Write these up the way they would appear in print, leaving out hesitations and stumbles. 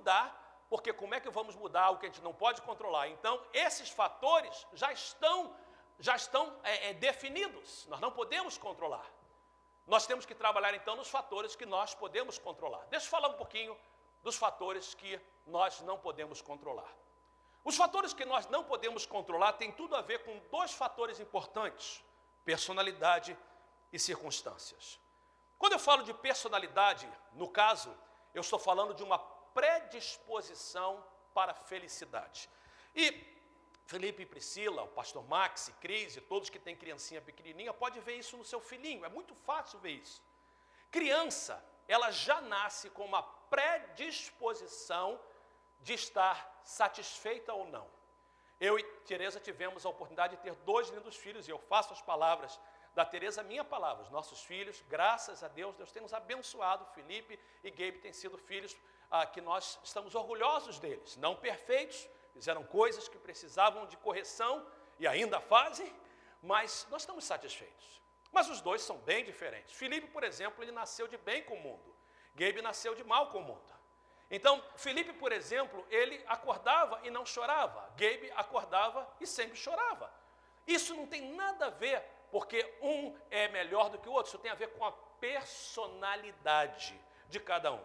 mudar, porque como é que vamos mudar algo que a gente não pode controlar? Então, esses fatores já estão definidos, nós não podemos controlar. Nós temos que trabalhar, então, nos fatores que nós podemos controlar. Deixa eu falar um pouquinho dos fatores que nós não podemos controlar. Os fatores que nós não podemos controlar têm tudo a ver com dois fatores importantes: personalidade e circunstâncias. Quando eu falo de personalidade, no caso, eu estou falando de uma predisposição para a felicidade. E Felipe e Priscila, o pastor Max, Cris e todos que têm criancinha pequenininha, pode ver isso no seu filhinho, é muito fácil ver isso. Criança, ela já nasce com uma predisposição de estar satisfeita ou não. Eu e Tereza tivemos a oportunidade de ter 2 lindos filhos, e eu faço as palavras da Tereza minha palavra. Os nossos filhos, graças a Deus, Deus tem nos abençoado. Felipe e Gabe têm sido filhos que nós estamos orgulhosos deles. Não perfeitos, fizeram coisas que precisavam de correção e ainda fazem, mas nós estamos satisfeitos. Mas os dois são bem diferentes. Felipe, por exemplo, ele nasceu de bem com o mundo. Gabe nasceu de mal com o mundo. Então, Felipe, por exemplo, ele acordava e não chorava. Gabe acordava e sempre chorava. Isso não tem nada a ver, porque um é melhor do que o outro. Isso tem a ver com a personalidade de cada um.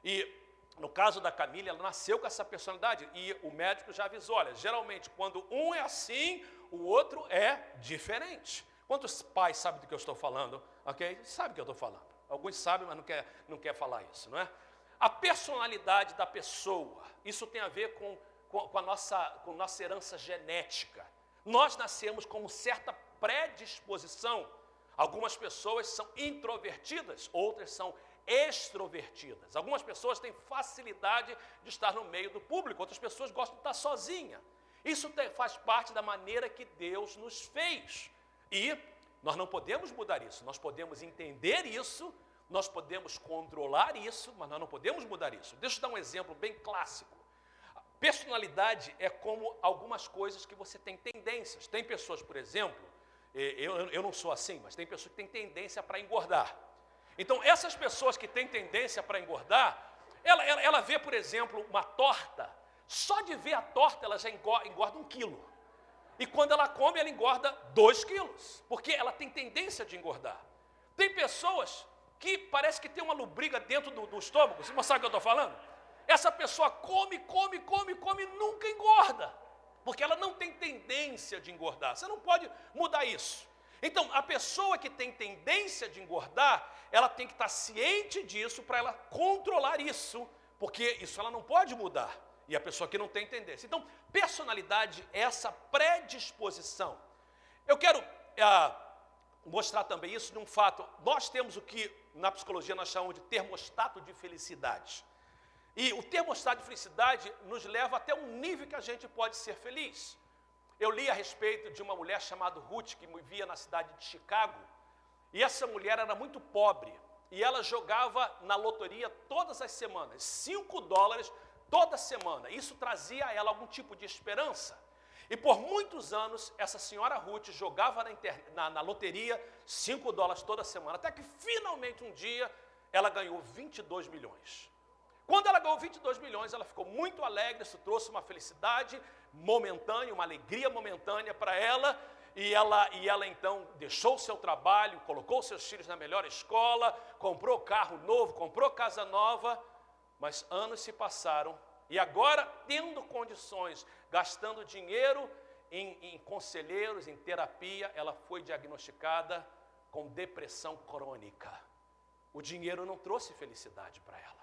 E no caso da Camila, ela nasceu com essa personalidade. E o médico já avisou, olha, geralmente quando um é assim, o outro é diferente. Quantos pais sabem do que eu estou falando? Ok? Sabe do que eu estou falando. Alguns sabem, mas não quer falar isso, não é? A personalidade da pessoa, isso tem a ver com a nossa herança genética. Nós nascemos com certa predisposição. Algumas pessoas são introvertidas, outras são extrovertidas. Algumas pessoas têm facilidade de estar no meio do público, outras pessoas gostam de estar sozinha. Isso faz parte da maneira que Deus nos fez. E nós não podemos mudar isso, nós podemos entender isso, nós podemos controlar isso, mas nós não podemos mudar isso. Deixa eu dar um exemplo bem clássico. Personalidade é como algumas coisas que você tem tendências. Tem pessoas, por exemplo, eu não sou assim, mas tem pessoas que têm tendência para engordar. Então, essas pessoas que têm tendência para engordar, ela vê, por exemplo, uma torta, só de ver a torta ela já engorda 1 quilo. E quando ela come, ela engorda 2 quilos, porque ela tem tendência de engordar. Tem pessoas que parece que tem uma lombriga dentro do estômago. Você não sabe o que eu estou falando? Essa pessoa come e nunca engorda, porque ela não tem tendência de engordar. Você não pode mudar isso. Então, a pessoa que tem tendência de engordar, ela tem que estar ciente disso para ela controlar isso, porque isso ela não pode mudar. E a pessoa que não tem tendência. Então, personalidade é essa predisposição. Eu quero mostrar também isso num fato. Nós temos o que na psicologia nós chamamos de termostato de felicidade. E o termostato de felicidade nos leva até um nível que a gente pode ser feliz. Eu li a respeito de uma mulher chamada Ruth, que vivia na cidade de Chicago, e essa mulher era muito pobre, e ela jogava na loteria todas as semanas, $5 toda semana. Isso trazia a ela algum tipo de esperança. E por muitos anos, essa senhora Ruth jogava na loteria $5 toda semana, até que finalmente um dia ela ganhou 22 milhões. Quando ela ganhou 22 milhões, ela ficou muito alegre, isso trouxe uma felicidade momentânea, uma alegria momentânea para ela, e ela então deixou o seu trabalho, colocou seus filhos na melhor escola, comprou carro novo, comprou casa nova, mas anos se passaram, e agora, tendo condições, gastando dinheiro em conselheiros, em terapia, ela foi diagnosticada com depressão crônica. O dinheiro não trouxe felicidade para ela.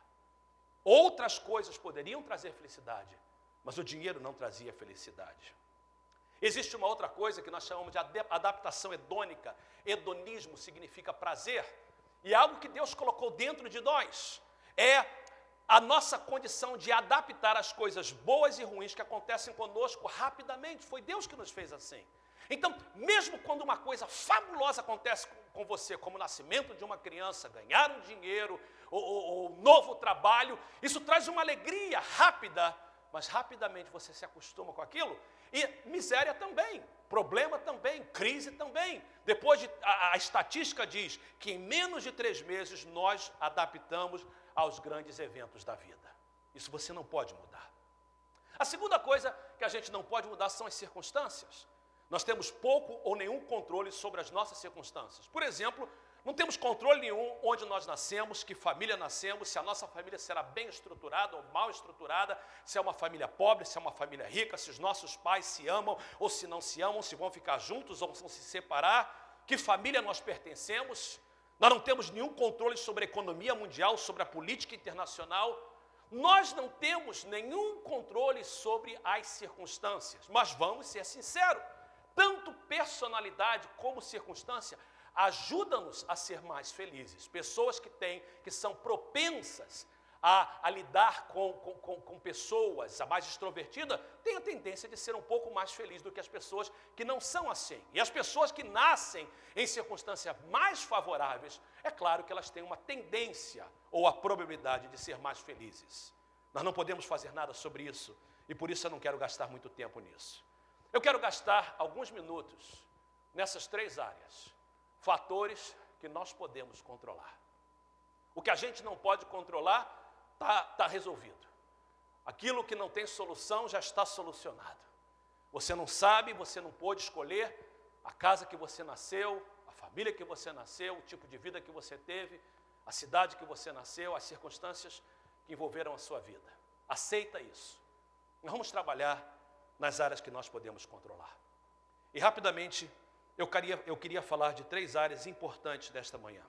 Outras coisas poderiam trazer felicidade, mas o dinheiro não trazia felicidade. Existe uma outra coisa que nós chamamos de adaptação hedônica. Hedonismo significa prazer, e é algo que Deus colocou dentro de nós. É a nossa condição de adaptar as coisas boas e ruins que acontecem conosco rapidamente. Foi Deus que nos fez assim. Então, mesmo quando uma coisa fabulosa acontece com você, como o nascimento de uma criança, ganhar um dinheiro, ou novo trabalho, isso traz uma alegria rápida, mas rapidamente você se acostuma com aquilo, e miséria também, problema também, crise também. Depois a estatística diz que em menos de 3 meses nós adaptamos aos grandes eventos da vida. Isso você não pode mudar. A segunda coisa que a gente não pode mudar são as circunstâncias. Nós temos pouco ou nenhum controle sobre as nossas circunstâncias. Por exemplo, não temos controle nenhum onde nós nascemos, que família nascemos, se a nossa família será bem estruturada ou mal estruturada, se é uma família pobre, se é uma família rica, se os nossos pais se amam ou se não se amam, se vão ficar juntos ou vão se separar, que família nós pertencemos. Nós não temos nenhum controle sobre a economia mundial, sobre a política internacional. Nós não temos nenhum controle sobre as circunstâncias, mas vamos ser sinceros, tanto personalidade como circunstância ajuda-nos a ser mais felizes. Pessoas que são propensas a lidar com pessoas, a mais extrovertida, têm a tendência de ser um pouco mais feliz do que as pessoas que não são assim. E as pessoas que nascem em circunstâncias mais favoráveis, é claro que elas têm uma tendência ou a probabilidade de ser mais felizes. Nós não podemos fazer nada sobre isso e por isso eu não quero gastar muito tempo nisso. Eu quero gastar alguns minutos nessas três áreas, fatores que nós podemos controlar. O que a gente não pode controlar está resolvido. Aquilo que não tem solução já está solucionado. Você não sabe, você não pôde escolher a casa que você nasceu, a família que você nasceu, o tipo de vida que você teve, a cidade que você nasceu, as circunstâncias que envolveram a sua vida. Aceita isso. Nós vamos trabalhar nas áreas que nós podemos controlar. E rapidamente, eu queria falar de três áreas importantes desta manhã.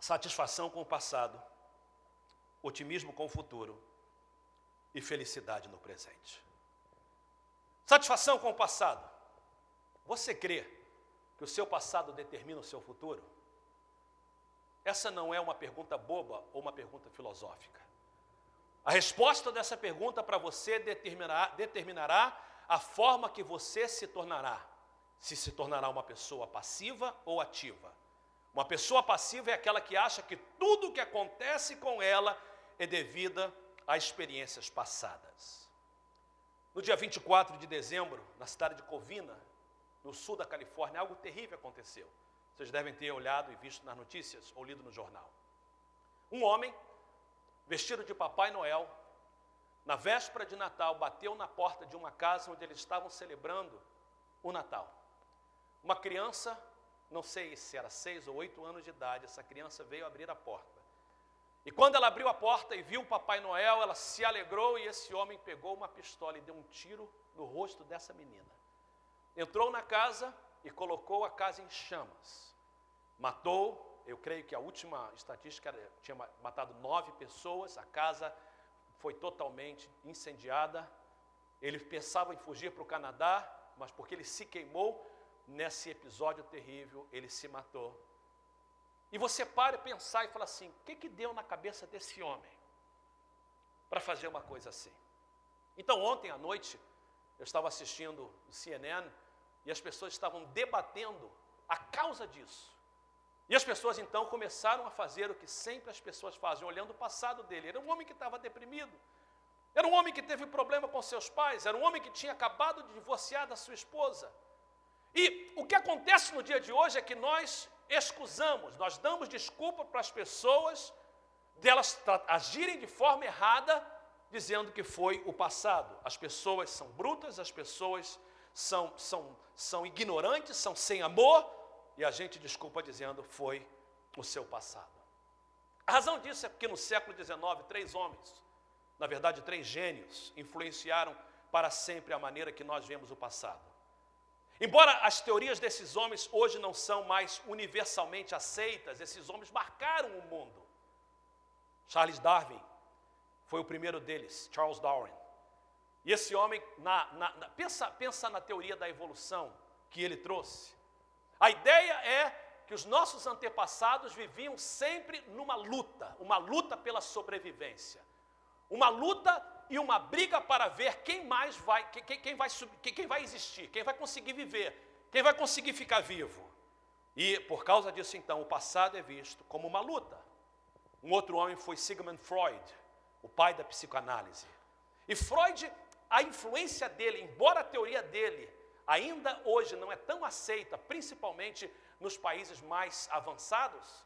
Satisfação com o passado, otimismo com o futuro e felicidade no presente. Satisfação com o passado. Você crê que o seu passado determina o seu futuro? Essa não é uma pergunta boba ou uma pergunta filosófica. A resposta dessa pergunta para você determinará a forma que você se tornará. Se tornará uma pessoa passiva ou ativa. Uma pessoa passiva é aquela que acha que tudo o que acontece com ela é devida a experiências passadas. No dia 24 de dezembro, na cidade de Covina, no sul da Califórnia, algo terrível aconteceu. Vocês devem ter olhado e visto nas notícias ou lido no jornal. Um homem, vestido de Papai Noel, na véspera de Natal, bateu na porta de uma casa onde eles estavam celebrando o Natal. Uma criança, não sei se era 6 ou 8 anos de idade, essa criança veio abrir a porta. E quando ela abriu a porta e viu o Papai Noel, ela se alegrou e esse homem pegou uma pistola e deu um tiro no rosto dessa menina. Entrou na casa e colocou a casa em chamas. Matou, eu creio que a última estatística tinha matado 9 pessoas, a casa foi totalmente incendiada. Ele pensava em fugir para o Canadá, mas porque ele se queimou nesse episódio terrível, ele se matou. E você para e pensar e fala assim, o que deu na cabeça desse homem para fazer uma coisa assim? Então ontem à noite, eu estava assistindo o CNN e as pessoas estavam debatendo a causa disso. E as pessoas então começaram a fazer o que sempre as pessoas fazem, olhando o passado dele. Era um homem que estava deprimido, era um homem que teve problema com seus pais, era um homem que tinha acabado de divorciar da sua esposa. E o que acontece no dia de hoje é que nós excusamos, nós damos desculpa para as pessoas delas agirem de forma errada, dizendo que foi o passado. As pessoas são brutas, as pessoas são ignorantes, são sem amor, e a gente desculpa dizendo foi o seu passado. A razão disso é porque no século XIX, 3 homens, na verdade 3 gênios, influenciaram para sempre a maneira que nós vemos o passado. Embora as teorias desses homens hoje não são mais universalmente aceitas, esses homens marcaram o mundo. Charles Darwin foi o primeiro deles, Charles Darwin. E esse homem, pensa na teoria da evolução que ele trouxe. A ideia é que os nossos antepassados viviam sempre numa luta, uma luta pela sobrevivência. Uma luta e uma briga para ver quem vai existir, quem vai conseguir viver, quem vai conseguir ficar vivo. E por causa disso, então, o passado é visto como uma luta. Um outro homem foi Sigmund Freud, o pai da psicoanálise. E Freud, a influência dele, embora a teoria dele ainda hoje não é tão aceita, principalmente nos países mais avançados,